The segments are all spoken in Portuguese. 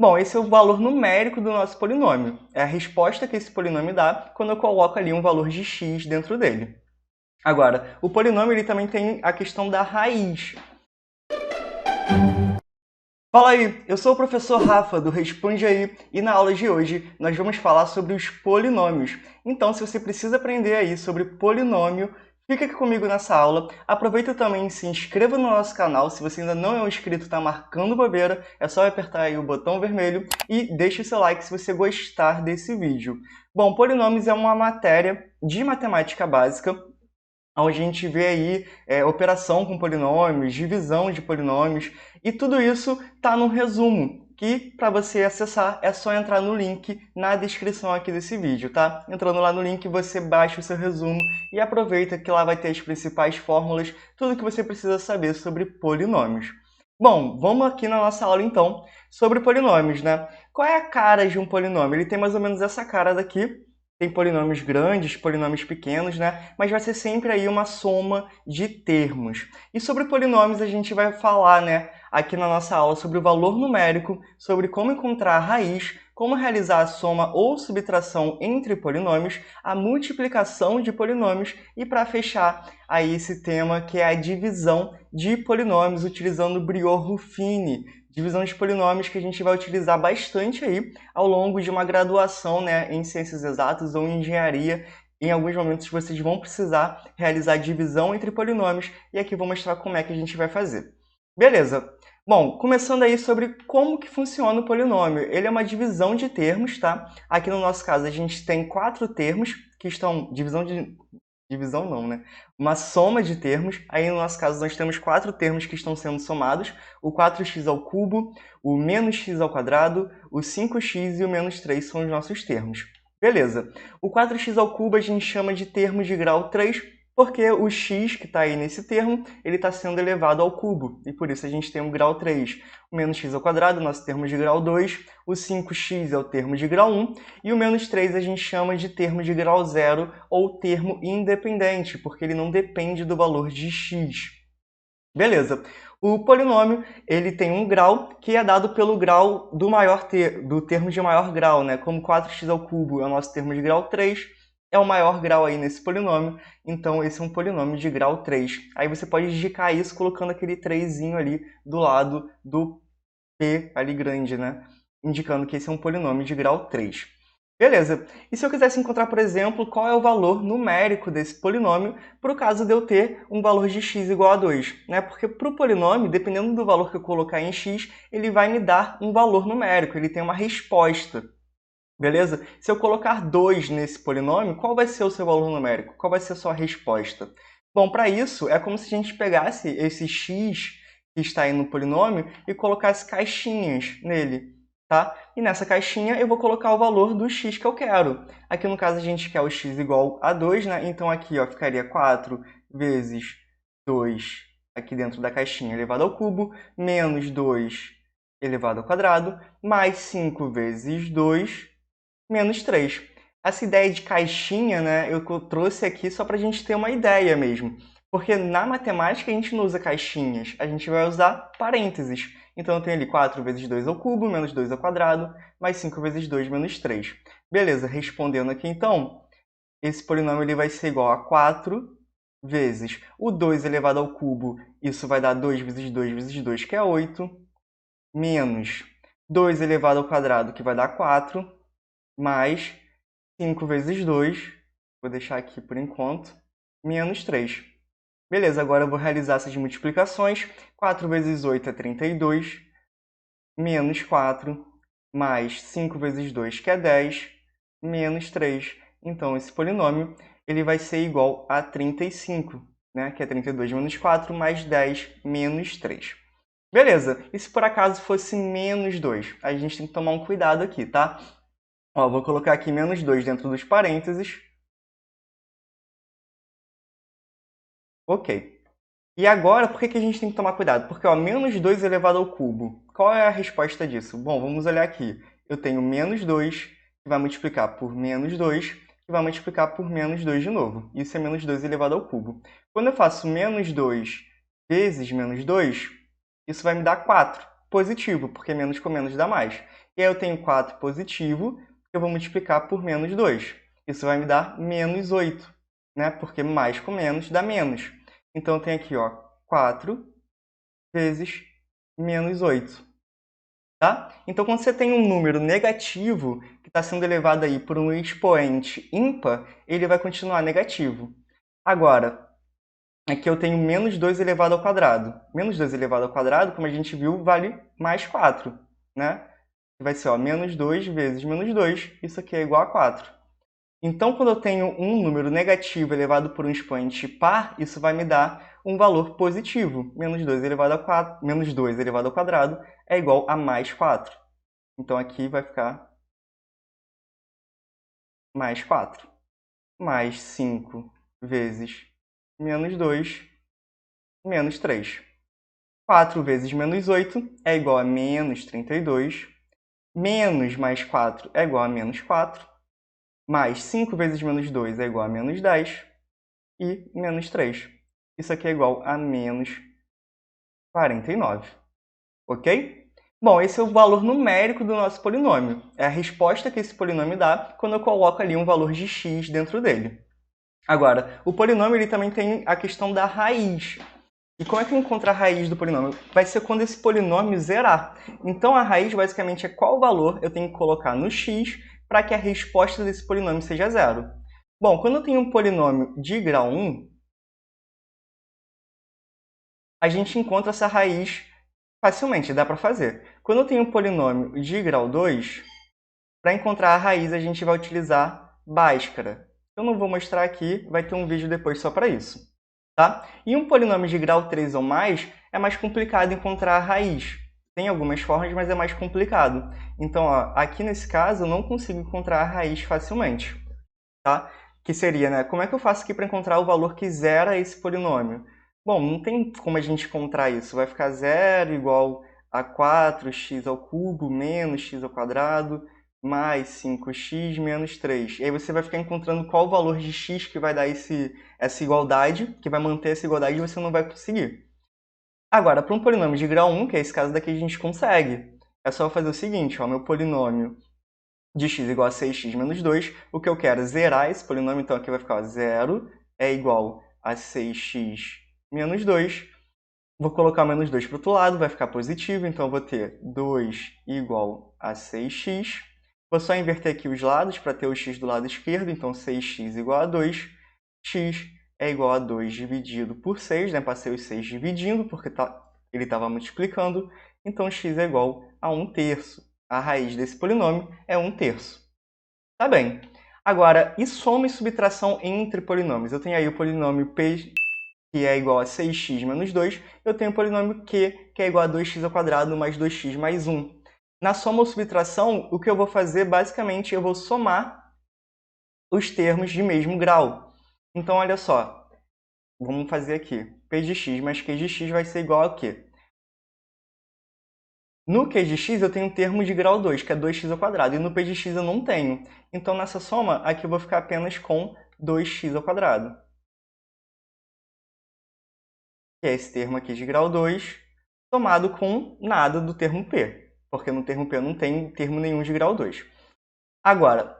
Bom, esse é o valor numérico do nosso polinômio. É a resposta que esse polinômio dá quando eu coloco ali um valor de x dentro dele. Agora, o polinômio ele também tem a questão da raiz. Fala aí, eu sou o professor Rafa do Responde Aí e na aula de hoje nós vamos falar sobre os polinômios. Então, se você precisa aprender aí sobre polinômio, fica aqui comigo nessa aula. Aproveita também e se inscreva no nosso canal. Se você ainda não é um inscrito, está marcando bobeira, é só apertar aí o botão vermelho e deixe o seu like se você gostar desse vídeo. Bom, polinômios é uma matéria de matemática básica onde a gente vê aí operação com polinômios, divisão de polinômios, e tudo isso está no resumo, que para você acessar é só entrar no link na descrição aqui desse vídeo, tá? Entrando lá no link você baixa o seu resumo e aproveita que lá vai ter as principais fórmulas, tudo que você precisa saber sobre polinômios. Bom, vamos aqui na nossa aula então sobre polinômios, né? Qual é a cara de um polinômio? Ele tem mais ou menos essa cara daqui. Tem polinômios grandes, polinômios pequenos, né? Mas vai ser sempre aí uma soma de termos. E sobre polinômios a gente vai falar, né, aqui na nossa aula sobre o valor numérico, sobre como encontrar a raiz, como realizar a soma ou subtração entre polinômios, a multiplicação de polinômios e para fechar aí esse tema que é a divisão de polinômios utilizando o Briot-Ruffini. Divisão de polinômios que a gente vai utilizar bastante aí ao longo de uma graduação, né, em ciências exatas ou em engenharia. Em alguns momentos vocês vão precisar realizar divisão entre polinômios e aqui vou mostrar como é que a gente vai fazer. Beleza? Bom, começando aí sobre como que funciona o polinômio. Ele é uma divisão de termos, tá? Aqui no nosso caso a gente tem 4 termos que estão... Divisão não, né? Uma soma de termos. Aí, no nosso caso, nós temos 4 termos que estão sendo somados. O 4x ao cubo, o menos x ao quadrado, o 5x e o menos 3 são os nossos termos. Beleza. O 4x ao cubo a gente chama de termo de grau 3, porque o x que está aí nesse termo, ele está sendo elevado ao cubo. E por isso a gente tem o grau 3. O menos x ao quadrado, nosso termo de grau 2. O 5x é o termo de grau 1. E o menos 3 a gente chama de termo de grau 0 ou termo independente, porque ele não depende do valor de x. Beleza. O polinômio ele tem um grau que é dado pelo grau do termo de maior grau, né? Como 4x ao cubo é o nosso termo de grau 3, é o maior grau aí nesse polinômio, então esse é um polinômio de grau 3. Aí você pode indicar isso colocando aquele 3zinho ali do lado do P ali grande, né? Indicando que esse é um polinômio de grau 3. Beleza. E se eu quisesse encontrar, por exemplo, qual é o valor numérico desse polinômio, para o caso de eu ter um valor de x igual a 2, né? Porque para o polinômio, dependendo do valor que eu colocar em x, ele vai me dar um valor numérico, ele tem uma resposta. Beleza? Se eu colocar 2 nesse polinômio, qual vai ser o seu valor numérico? Qual vai ser a sua resposta? Bom, para isso, é como se a gente pegasse esse x que está aí no polinômio e colocasse caixinhas nele, tá? E nessa caixinha eu vou colocar o valor do x que eu quero. Aqui no caso a gente quer o x igual a 2, né? Então aqui ó, ficaria 4 vezes 2 aqui dentro da caixinha elevado ao cubo, menos 2 elevado ao quadrado, mais 5 vezes 2 menos 3. Essa ideia de caixinha, né, eu trouxe aqui só para a gente ter uma ideia mesmo. Porque na matemática a gente não usa caixinhas, a gente vai usar parênteses. Então eu tenho ali 4 vezes 2 ao cubo, menos 2 ao quadrado, mais 5 vezes 2 menos 3. Beleza, respondendo aqui então, esse polinômio ele vai ser igual a 4 vezes o 2 elevado ao cubo, isso vai dar 2 vezes 2 vezes 2, que é 8, menos 2 elevado ao quadrado, que vai dar 4, mais 5 vezes 2, vou deixar aqui por enquanto, menos 3. Beleza, agora eu vou realizar essas multiplicações. 4 vezes 8 é 32, menos 4, mais 5 vezes 2, que é 10, menos 3. Então, esse polinômio ele vai ser igual a 35, né? Que é 32 menos 4, mais 10, menos 3. Beleza, e se por acaso fosse menos 2? A gente tem que tomar um cuidado aqui, tá? Ó, vou colocar aqui menos 2 dentro dos parênteses. Ok. E agora, por que a gente tem que tomar cuidado? Porque ó, menos 2 elevado ao cubo. Qual é a resposta disso? Bom, vamos olhar aqui. Eu tenho menos 2, que vai multiplicar por menos 2, que vai multiplicar por menos 2 de novo. Isso é menos 2 elevado ao cubo. Quando eu faço menos 2 vezes menos 2, isso vai me dar 4. Positivo, porque menos com menos dá mais. E aí eu tenho 4 positivo, que eu vou multiplicar por menos 2. Isso vai me dar menos 8, né? Porque mais com menos dá menos. Então, eu tenho aqui, ó, 4 vezes menos 8. Tá? Então, quando você tem um número negativo que está sendo elevado aí por um expoente ímpar, ele vai continuar negativo. Agora, aqui eu tenho menos 2 elevado ao quadrado. Menos 2 elevado ao quadrado, como a gente viu, vale mais 4, né? Vai ser, ó, menos 2 vezes menos 2, isso aqui é igual a 4. Então, quando eu tenho um número negativo elevado por um expoente par, isso vai me dar um valor positivo. Menos 2 elevado a 4, menos 2 elevado ao quadrado é igual a mais 4. Então, aqui vai ficar mais 4. Mais 5 vezes menos 2, menos 3. 4 vezes menos 8 é igual a menos 32. Menos mais 4 é igual a menos 4. Mais 5 vezes menos 2 é igual a menos 10. E menos 3. Isso aqui é igual a menos 49. Ok? Bom, esse é o valor numérico do nosso polinômio. É a resposta que esse polinômio dá quando eu coloco ali um valor de x dentro dele. Agora, o polinômio ele também tem a questão da raiz. E como é que eu encontro a raiz do polinômio? Vai ser quando esse polinômio zerar. Então, a raiz basicamente é qual valor eu tenho que colocar no x para que a resposta desse polinômio seja zero. Bom, quando eu tenho um polinômio de grau 1, a gente encontra essa raiz facilmente, dá para fazer. Quando eu tenho um polinômio de grau 2, para encontrar a raiz a gente vai utilizar Bhaskara. Eu não vou mostrar aqui, vai ter um vídeo depois só para isso. Tá? E um polinômio de grau 3 ou mais é mais complicado encontrar a raiz. Tem algumas formas, mas é mais complicado. Então, ó, aqui nesse caso, eu não consigo encontrar a raiz facilmente. Tá? Que seria, né? Como é que eu faço aqui para encontrar o valor que zera esse polinômio? Bom, não tem como a gente encontrar isso. Vai ficar zero igual a 4x ao cubo menos x ao quadrado mais 5x menos 3. E aí você vai ficar encontrando qual o valor de x que vai dar essa igualdade, que vai manter essa igualdade e você não vai conseguir. Agora, para um polinômio de grau 1, que é esse caso daqui, a gente consegue. É só fazer o seguinte, ó, meu polinômio de x igual a 6x menos 2, o que eu quero é zerar esse polinômio, então aqui vai ficar 0 é igual a 6x menos 2. Vou colocar menos 2 para o outro lado, vai ficar positivo, então eu vou ter 2 igual a 6x. Vou só inverter aqui os lados para ter o x do lado esquerdo, então 6x igual a 2. X é igual a 2 dividido por 6, né? Passei os 6 dividindo, porque ele estava multiplicando, então x é igual a 1/3. A raiz desse polinômio é 1/3. Tá bem. Agora, e soma e subtração entre polinômios? Eu tenho aí o polinômio p, que é igual a 6x menos 2. Eu tenho o polinômio q, que é igual a 2x ao quadrado mais 2x mais 1. Na soma ou subtração, o que eu vou fazer, basicamente, eu vou somar os termos de mesmo grau. Então, olha só. Vamos fazer aqui. P de x mais q de x vai ser igual a quê? No q de x eu tenho um termo de grau 2, que é 2x ao quadrado, e no p de x eu não tenho. Então, nessa soma, aqui eu vou ficar apenas com 2x ao quadrado. Que é esse termo aqui de grau 2, somado com nada do termo p, porque no termo p eu não tenho termo nenhum de grau 2. Agora,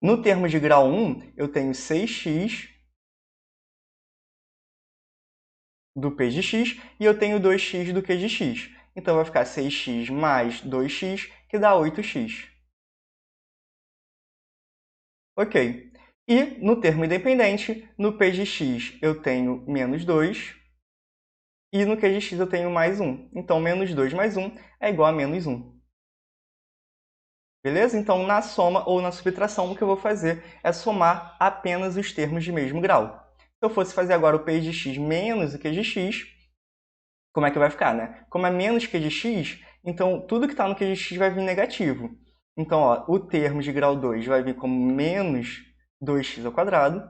no termo de grau 1, eu tenho 6x do p de x e eu tenho 2x do q de x. Então, vai ficar 6x mais 2x, que dá 8x. Ok. E no termo independente, no p de x eu tenho menos 2 e no q de x eu tenho mais 1. Então, menos 2 mais 1 é igual a menos 1. Beleza? Então, na soma ou na subtração, o que eu vou fazer é somar apenas os termos de mesmo grau. Se eu fosse fazer agora o p de x menos o q de x, como é que vai ficar, né? Como é menos q de x, então tudo que está no q de x vai vir negativo. Então, ó, o termo de grau 2 vai vir como menos 2x ao quadrado.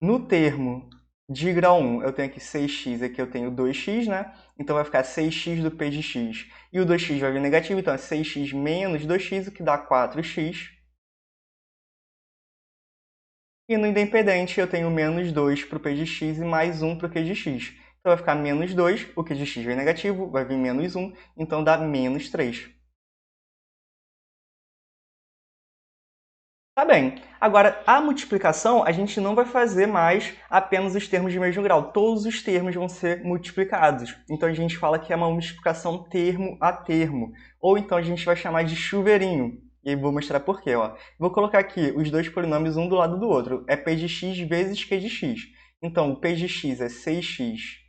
No termo de grau 1, eu tenho aqui 6x, aqui eu tenho 2x, né? Então, vai ficar 6x do p de x. E o 2x vai vir negativo, então é 6x menos 2x, o que dá 4x. E no independente, eu tenho menos 2 para o p de x e mais 1 para o q de x. Então vai ficar menos 2, o q de x vem negativo, vai vir menos 1, então dá menos 3. Tá bem. Agora, a multiplicação, a gente não vai fazer mais apenas os termos de mesmo grau. Todos os termos vão ser multiplicados. Então, a gente fala que é uma multiplicação termo a termo. Ou então, a gente vai chamar de chuveirinho. E aí, vou mostrar por quê. Ó. Vou colocar aqui os dois polinômios um do lado do outro. É p de x vezes q de x. Então, o p de x é 6x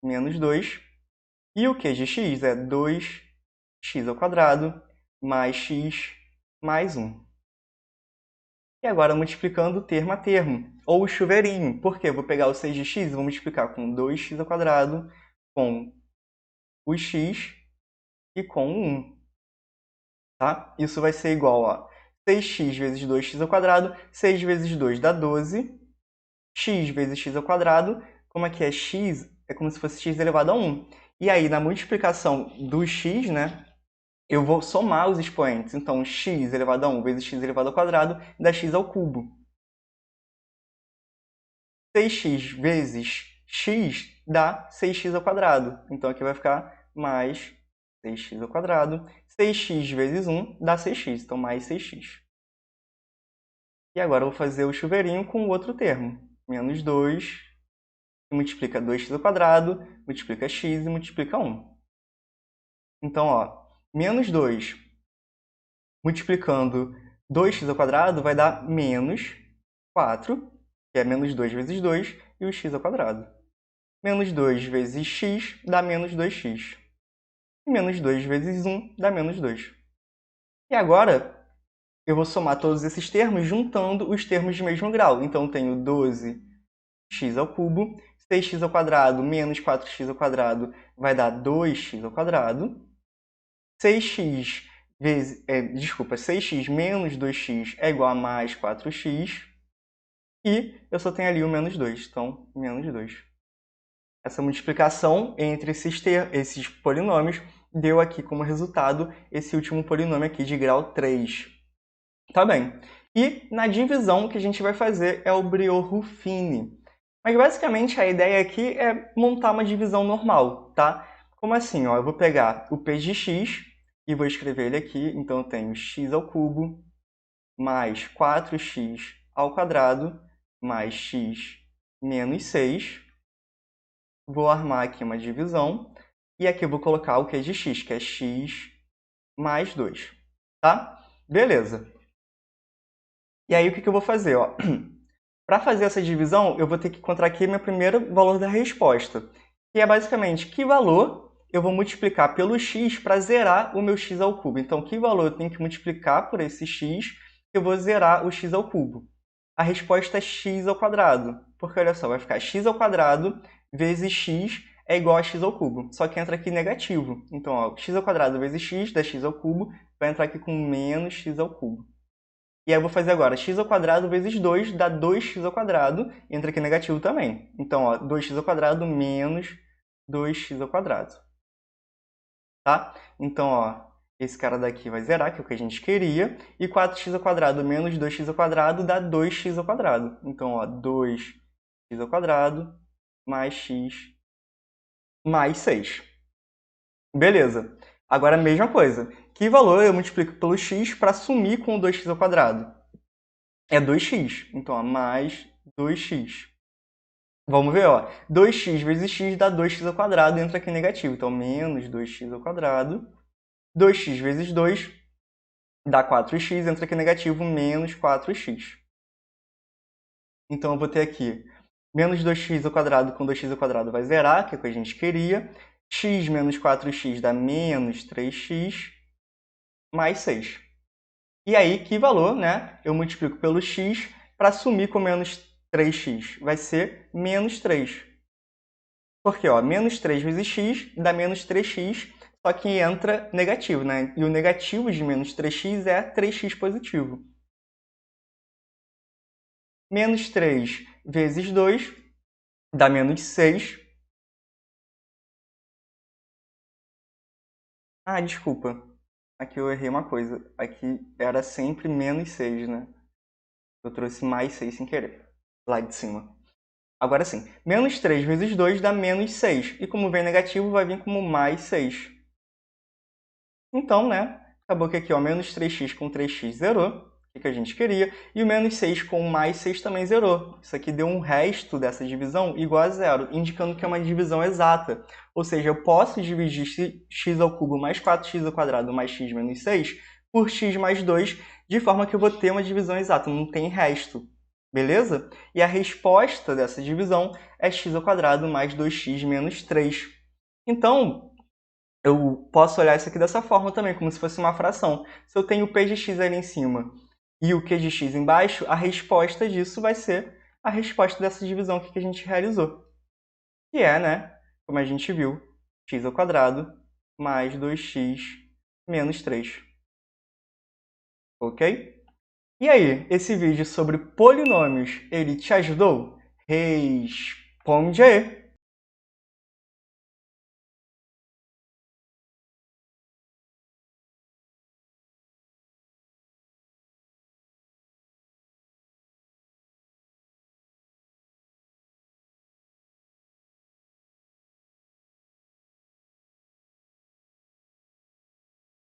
menos 2. E o q de x é 2x ao quadrado mais x mais 1. E agora multiplicando termo a termo, ou o chuveirinho. Por quê? Eu vou pegar o 6 de x e vou multiplicar com 2x ao quadrado, com o x e com o 1. Tá? Isso vai ser igual a 6x vezes 2x ao quadrado. 6 vezes 2 dá 12. X vezes x ao quadrado. Como aqui é x, é como se fosse x elevado a 1. E aí, na multiplicação do x, né, eu vou somar os expoentes. Então, x elevado a 1 vezes x elevado ao quadrado dá x ao cubo. 6x vezes x dá 6x ao quadrado. Então, aqui vai ficar mais 6x ao quadrado. 6x vezes 1 dá 6x, então mais 6x. E agora eu vou fazer o chuveirinho com o outro termo. Menos 2, multiplica 2x ao quadrado, multiplica x e multiplica 1. Então, ó, menos 2 multiplicando 2x ao quadrado vai dar menos 4, que é menos 2 vezes 2, e o x ao quadrado. Menos 2 vezes x dá menos 2x. E menos 2 vezes 1 dá menos 2. E agora, eu vou somar todos esses termos juntando os termos de mesmo grau. Então, eu tenho 12x ao cubo, 6x ao quadrado menos 4x ao quadrado vai dar 2x ao quadrado. 6x vezes, 6x menos 2x é igual a mais 4x. E eu só tenho ali o menos 2, então menos 2. Essa multiplicação entre esses polinômios deu aqui como resultado esse último polinômio aqui de grau 3. Tá bem. E na divisão o que a gente vai fazer é o Briot-Ruffini. Mas basicamente a ideia aqui é montar uma divisão normal, tá? Como assim? Ó, eu vou pegar o p de x e vou escrever ele aqui. Então eu tenho x ao cubo mais 4x ao quadrado mais x menos 6. Vou armar aqui uma divisão. E aqui eu vou colocar o q de x, que é x mais 2. Tá? Beleza. E aí o que eu vou fazer? Para fazer essa divisão, eu vou ter que encontrar aqui meu primeiro valor da resposta. Que é basicamente que valor eu vou multiplicar pelo x para zerar o meu x ao cubo. Então, que valor eu tenho que multiplicar por esse x que eu vou zerar o x ao cubo? A resposta é x ao quadrado. Porque, olha só, vai ficar x ao quadrado vezes x é igual a x ao cubo. Só que entra aqui negativo. Então, ó, x ao quadrado vezes x dá x ao cubo, vai entrar aqui com menos x ao cubo. E aí eu vou fazer agora x ao quadrado vezes 2 dá 2x ao quadrado, entra aqui negativo também. Então, ó, 2x ao quadrado menos 2x ao quadrado. Tá? Então, ó, esse cara daqui vai zerar, que é o que a gente queria. E 4x ao quadrado menos 2x ao quadrado dá 2x ao quadrado. Então, ó, 2x ao quadrado mais x mais 6. Beleza. Agora a mesma coisa. Que valor eu multiplico pelo x para sumir com o 2x ao quadrado? É 2x. Então, ó, mais 2x. Vamos ver, ó. 2x vezes x dá 2x ao quadrado, entra aqui negativo. Então, menos 2x ao quadrado. 2x vezes 2 dá 4x, entra aqui negativo, menos 4x. Então, eu vou ter aqui menos 2x ao quadrado com 2x ao quadrado vai zerar, que é o que a gente queria. X menos 4x dá menos 3x, mais 6. E aí, que valor, né? Eu multiplico pelo x para sumir com menos 3x. Vai ser menos 3. Porque, ó, menos 3 vezes x dá menos 3x, só que entra negativo, né? E o negativo de menos 3x é 3x positivo. Menos 3 vezes 2 dá menos 6. Ah, desculpa. Aqui eu errei uma coisa. Aqui era sempre menos 6, né? Eu trouxe mais 6 sem querer, lá de cima. Agora sim, menos 3 vezes 2 dá menos 6. E como vem negativo, vai vir como mais 6. Então, né, acabou que aqui, ó, menos 3x com 3x zerou, o que a gente queria, e o menos 6 com mais 6 também zerou. Isso aqui deu um resto dessa divisão igual a zero, indicando que é uma divisão exata. Ou seja, eu posso dividir x ao cubo mais 4x ao quadrado mais x menos 6 por x mais 2, de forma que eu vou ter uma divisão exata, não tem resto. Beleza? E a resposta dessa divisão é x ao quadrado mais 2x menos 3. Então, eu posso olhar isso aqui dessa forma também, como se fosse uma fração. Se eu tenho o p de x ali em cima e o q de x embaixo, a resposta disso vai ser a resposta dessa divisão aqui que a gente realizou. Que é, né, como a gente viu, x ao quadrado mais 2x menos 3. Ok? E aí, esse vídeo sobre polinômios, ele te ajudou? Responde aí!